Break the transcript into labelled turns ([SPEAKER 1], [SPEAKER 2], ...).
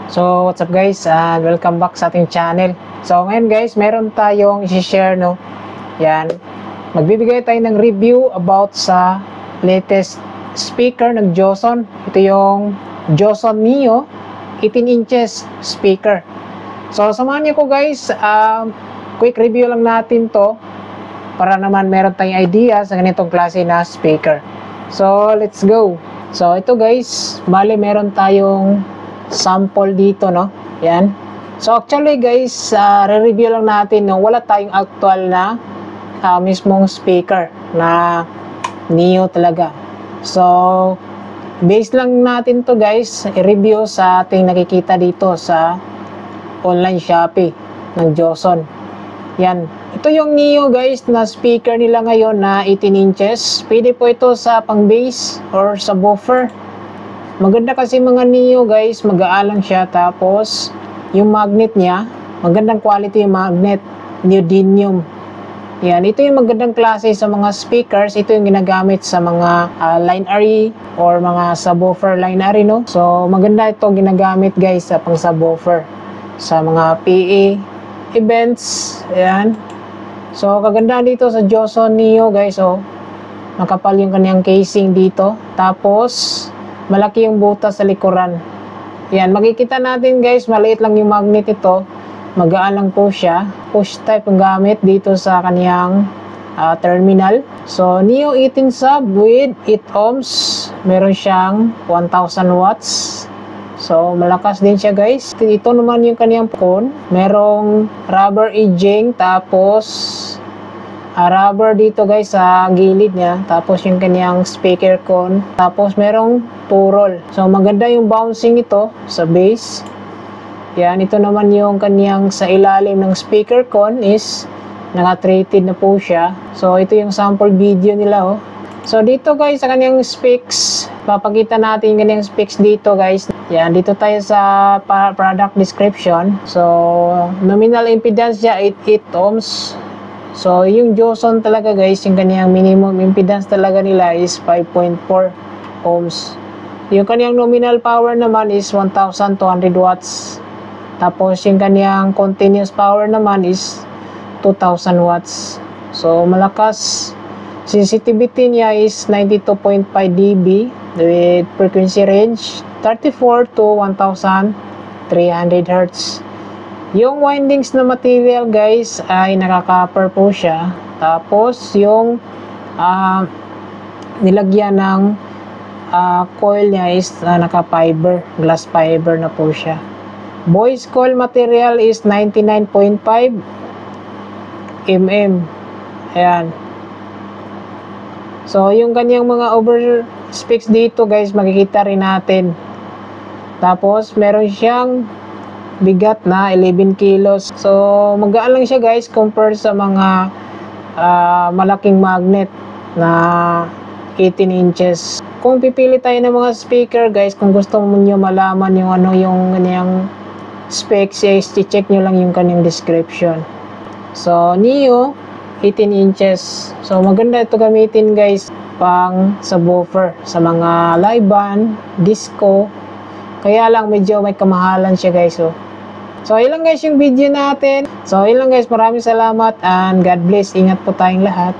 [SPEAKER 1] So what's up guys, and welcome back sa ating channel. So ngayon guys, meron tayong i-share, no. Yan. Magbibigay tayo ng review about sa latest speaker ng Joson. Ito yung Joson Neo 18 inches speaker. So samahan niyo ko guys, quick review lang natin to para naman meron tayong idea sa ganitong klase na speaker. So let's go. So ito guys, bale meron tayong sample dito, no. Yan. So actually guys, re-review lang natin, no. Wala tayong actual na mismong speaker na Neo talaga. So base lang natin to guys, i-review sa ating nakikita dito sa online Shopee ng Joson. Yan. Ito yung Neo guys na speaker nila ngayon na 18 inches. Pwede po ito sa pang bass or sa woofer. Maganda kasi mga Neo guys, mag-aalang siya, tapos yung magnet niya, magandang quality yung magnet, neodymium. Yan, ito yung magandang klase sa mga speakers. Ito yung ginagamit sa mga line array or mga subwoofer line array, no. So maganda ito ginagamit guys sa pang subwoofer sa mga PA events. Yan. So kaganda dito sa Joson Neo guys, oh, makapal yung kanyang casing dito, tapos malaki yung butas sa likuran. Yan, makikita natin guys, maliit lang yung magnet ito. Magaan lang po siya. Push type yung gamit dito sa kaniyang terminal. So, Neo 18 sub with 8 ohms. Meron siyang 1000 watts. So, malakas din siya guys. Ito naman yung kaniyang cone. Merong rubber edging, tapos rubber dito guys sa gilid niya, tapos yung kanyang speaker cone, tapos merong turol. So maganda yung bouncing ito sa bass. Yan, ito naman yung kanyang sa ilalim ng speaker cone is naka-treated na po siya. So ito yung sample video nila, oh. So dito guys sa kanyang specs, papakita natin yung kanyang specs dito guys. Yan, dito tayo sa product description. So nominal impedance niya 88 ohms. So, yung Joson talaga guys, yung kanyang minimum impedance talaga nila is 5.4 ohms. Yung kanyang nominal power naman is 1,200 watts. Tapos, yung kanyang continuous power naman is 2,000 watts. So, malakas. Sensitivity niya is 92.5 dB with frequency range 34 to 1,300 Hz. Yung windings na material guys ay nakaka-copper po siya. Tapos yung nilagyan ng coil niya is naka-fiber, glass fiber na po siya. Voice coil material is 99.5 mm. Ayan. So yung kanyang mga over specs dito guys, makikita rin natin. Tapos meron siyang bigat na 11 kilos. So magaan lang siya guys compare sa mga malaking magnet na 18 inches. Kung pipili tayo ng mga speaker guys, kung gusto mo niyo malaman yung ano yung kanyang specs, i-check nyo lang yung kanyang description. So Neo 18 inches. So maganda ito gamitin guys pang subwoofer sa mga live band, disco. Kaya lang medyo may kamahalan siya guys, oh. So ilang guys yung video natin. So ilang guys, maraming salamat and God bless. Ingat po tayong lahat.